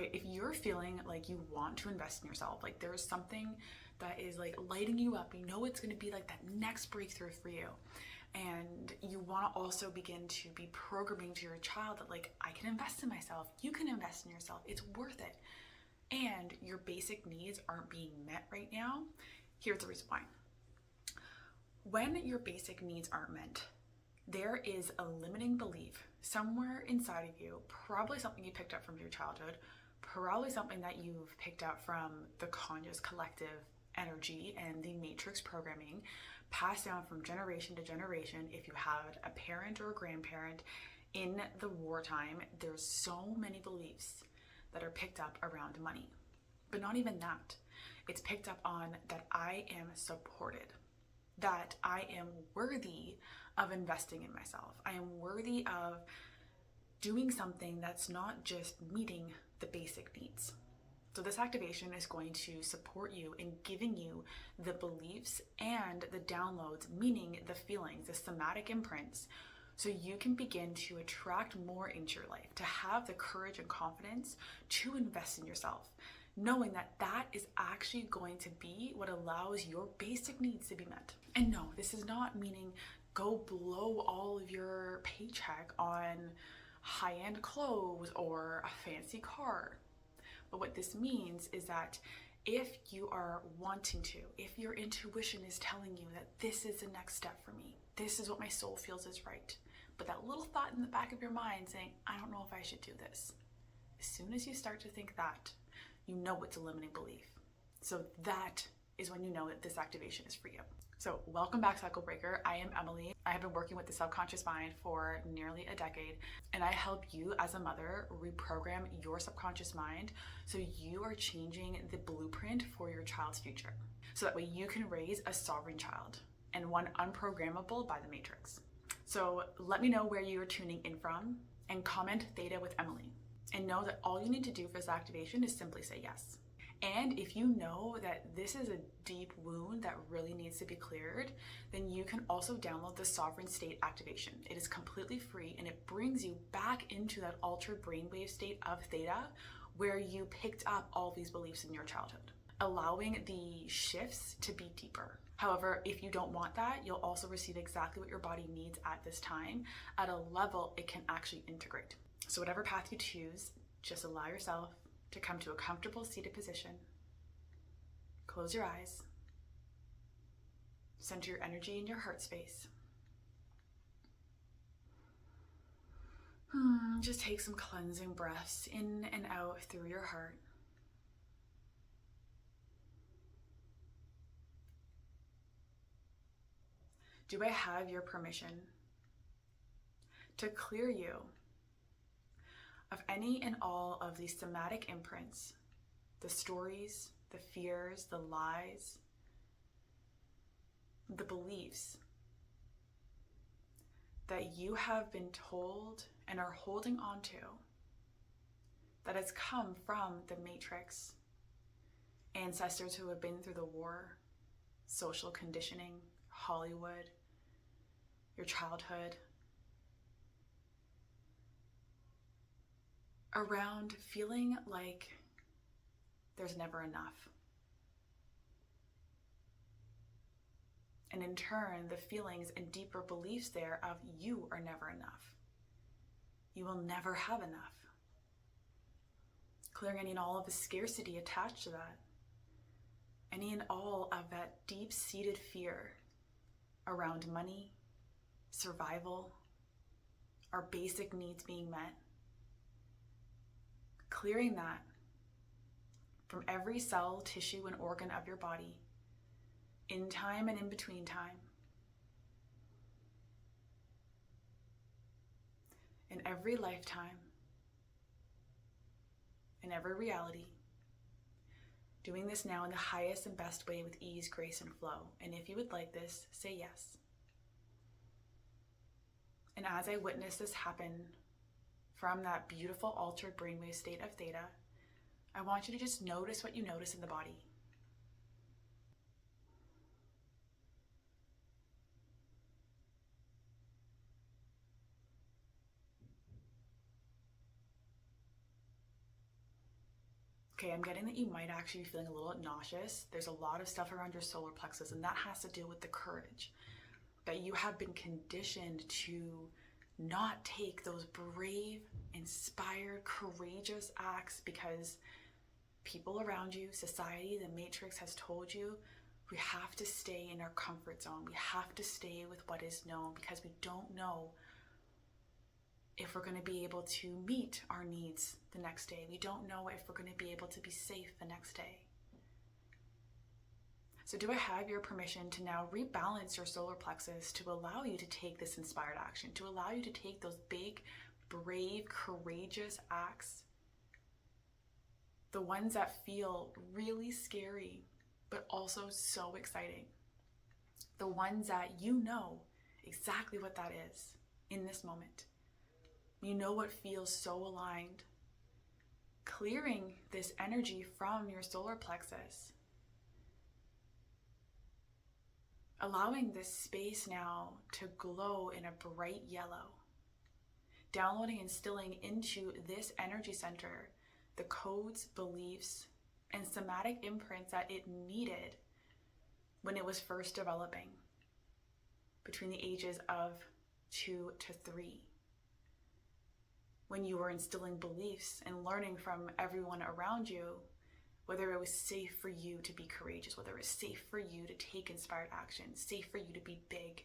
okay, if you're feeling like you want to invest in yourself, like there's something that is like lighting you up, you know it's going to be like that next breakthrough for you, and you want to also begin to be programming to your child that like, I can invest in myself, you can invest in yourself, it's worth it, and your basic needs aren't being met right now, here's the reason why. When your basic needs aren't met, there is a limiting belief somewhere inside of you, probably something you picked up from your childhood, probably something that you've picked up from the conscious collective energy and the matrix programming passed down from generation to generation. If you had a parent or a grandparent in the wartime, there's so many beliefs that are picked up around money. But not even that. It's picked up on that I am supported, that I am worthy of investing in myself. I am worthy of doing something that's not just meeting the basic needs. So this activation is going to support you in giving you the beliefs and the downloads, meaning the feelings, the somatic imprints, so you can begin to attract more into your life, to have the courage and confidence to invest in yourself, knowing that that is actually going to be what allows your basic needs to be met. And no, this is not meaning go blow all of your paycheck on high-end clothes or a fancy car. But what this means is that if you are wanting to, if your intuition is telling you that this is the next step for me, this is what my soul feels is right, but that little thought in the back of your mind saying, I don't know if I should do this. As soon as you start to think that, you know it's a limiting belief. So that is when you know that this activation is for you. So welcome back, Cycle Breaker. I am Emily. I have been working with the subconscious mind for nearly a decade, and I help you as a mother reprogram your subconscious mind so you are changing the blueprint for your child's future. So that way you can raise a sovereign child and one unprogrammable by the matrix. So let me know where you are tuning in from and comment Theta with Emily. And know that all you need to do for this activation is simply say yes. And if you know that this is a deep wound that really needs to be cleared, then you can also download the Sovereign State activation. It is completely free and it brings you back into that altered brainwave state of Theta where you picked up all these beliefs in your childhood, allowing the shifts to be deeper. However, if you don't want that, you'll also receive exactly what your body needs at this time at a level it can actually integrate. So whatever path you choose, just allow yourself to come to a comfortable seated position. Close your eyes. Center your energy in your heart space. Just take some cleansing breaths in and out through your heart. Do I have your permission to clear you of any and all of these somatic imprints, the stories, the fears, the lies, the beliefs that you have been told and are holding on to, that has come from the matrix, ancestors who have been through the war, social conditioning, Hollywood, your childhood, around feeling like there's never enough. And in turn, the feelings and deeper beliefs there of you are never enough. You will never have enough. Clearing any and all of the scarcity attached to that. Any and all of that deep-seated fear around money, survival, our basic needs being met. Clearing that from every cell, tissue, and organ of your body, in time and in between time. In every lifetime, in every reality. Doing this now in the highest and best way with ease, grace, and flow. And if you would like this, say yes. And as I witness this happen from that beautiful altered brainwave state of Theta, I want you to just notice what you notice in the body. Okay, I'm getting that you might actually be feeling a little nauseous. There's a lot of stuff around your solar plexus, and that has to do with the courage that you have been conditioned to not take those brave, inspired, courageous acts because people around you, society, the matrix has told you we have to stay in our comfort zone. We have to stay with what is known because we don't know if we're going to be able to meet our needs the next day. We don't know if we're going to be able to be safe the next day. So do I have your permission to now rebalance your solar plexus to allow you to take this inspired action, to allow you to take those big, brave, courageous acts, the ones that feel really scary, but also so exciting, the ones that you know exactly what that is in this moment. You know what feels so aligned. Clearing this energy from your solar plexus. Allowing this space now to glow in a bright yellow. Downloading and instilling into this energy center the codes, beliefs, and somatic imprints that it needed when it was first developing between the ages of 2 to 3. When you were instilling beliefs and learning from everyone around you, whether it was safe for you to be courageous, whether it was safe for you to take inspired action, safe for you to be big.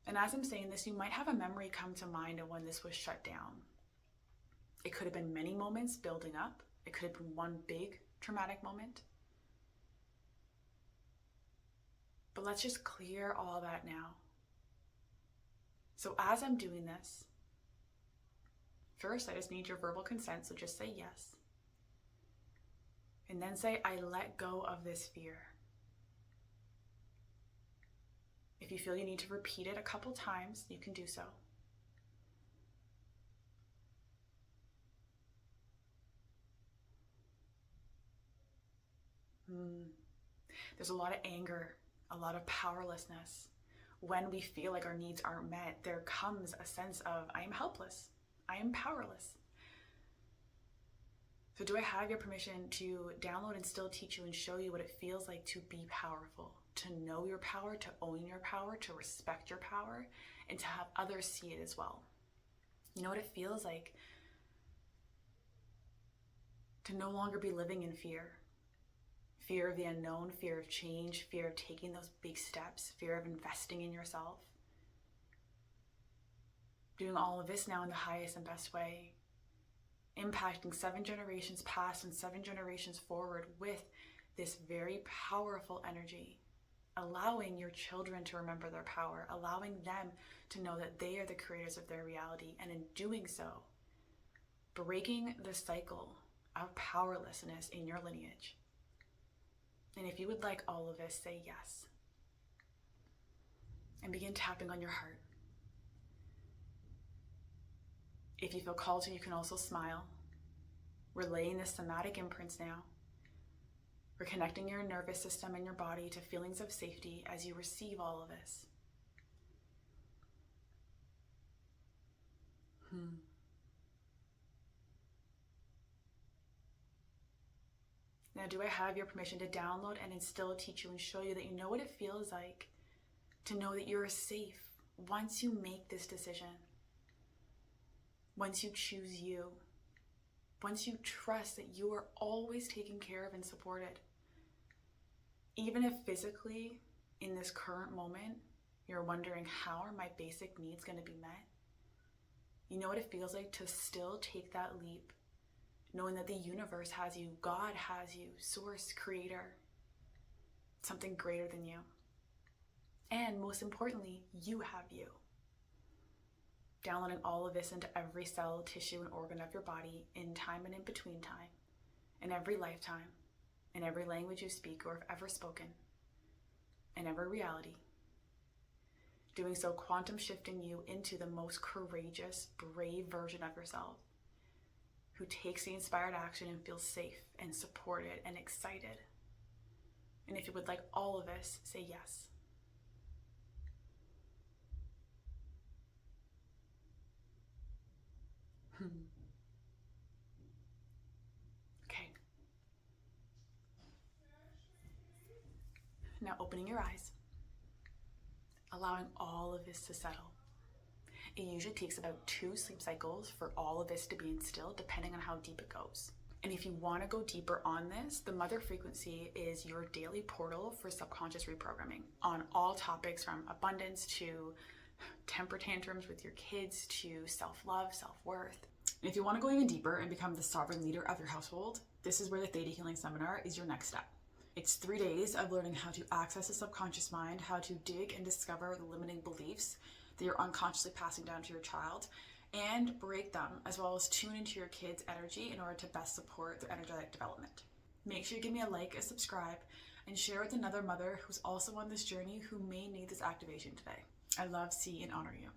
And as I'm saying this, you might have a memory come to mind of when this was shut down. It could have been many moments building up. It could have been one big traumatic moment. But let's just clear all that now. So as I'm doing this, first I just need your verbal consent, so just say yes. And then say, I let go of this fear. If you feel you need to repeat it a couple times, you can do so. There's a lot of anger, a lot of powerlessness. When we feel like our needs aren't met, there comes a sense of, I am helpless, I am powerless. So do I have your permission to download and still teach you and show you what it feels like to be powerful, to know your power, to own your power, to respect your power, and to have others see it as well? You know what it feels like to no longer be living in fear. Fear of the unknown, fear of change, fear of taking those big steps, fear of investing in yourself. Doing all of this now in the highest and best way, impacting 7 generations past and 7 generations forward with this very powerful energy, allowing your children to remember their power, allowing them to know that they are the creators of their reality, and in doing so, breaking the cycle of powerlessness in your lineage. And if you would like all of this, say yes. And begin tapping on your heart. If you feel called to, you can also smile. We're laying the somatic imprints now. We're connecting your nervous system and your body to feelings of safety as you receive all of this. Now, do I have your permission to download and instill, teach you, and show you that you know what it feels like to know that you're safe once you make this decision, once you choose you, once you trust that you are always taken care of and supported. Even if physically, in this current moment, you're wondering, how are my basic needs going to be met? You know what it feels like to still take that leap, knowing that the universe has you, God has you, source, creator, something greater than you. And most importantly, you have you. Downloading all of this into every cell, tissue, and organ of your body in time and in between time, in every lifetime, in every language you speak or have ever spoken, in every reality. Doing so, quantum shifting you into the most courageous, brave version of yourself, who takes the inspired action and feels safe and supported and excited. And if you would like all of this, say yes. Now opening your eyes, allowing all of this to settle. It usually takes about 2 sleep cycles for all of this to be instilled, depending on how deep it goes. And if you want to go deeper on this, the mother frequency is your daily portal for subconscious reprogramming on all topics from abundance to temper tantrums with your kids to self-love, self-worth. And if you want to go even deeper and become the sovereign leader of your household, this is where the Theta Healing Seminar is your next step. It's 3 days of learning how to access the subconscious mind, how to dig and discover the limiting beliefs that you're unconsciously passing down to your child, and break them, as well as tune into your kids' energy in order to best support their energetic development. Make sure you give me a like, a subscribe, and share with another mother who's also on this journey who may need this activation today. I love, see, and honor you.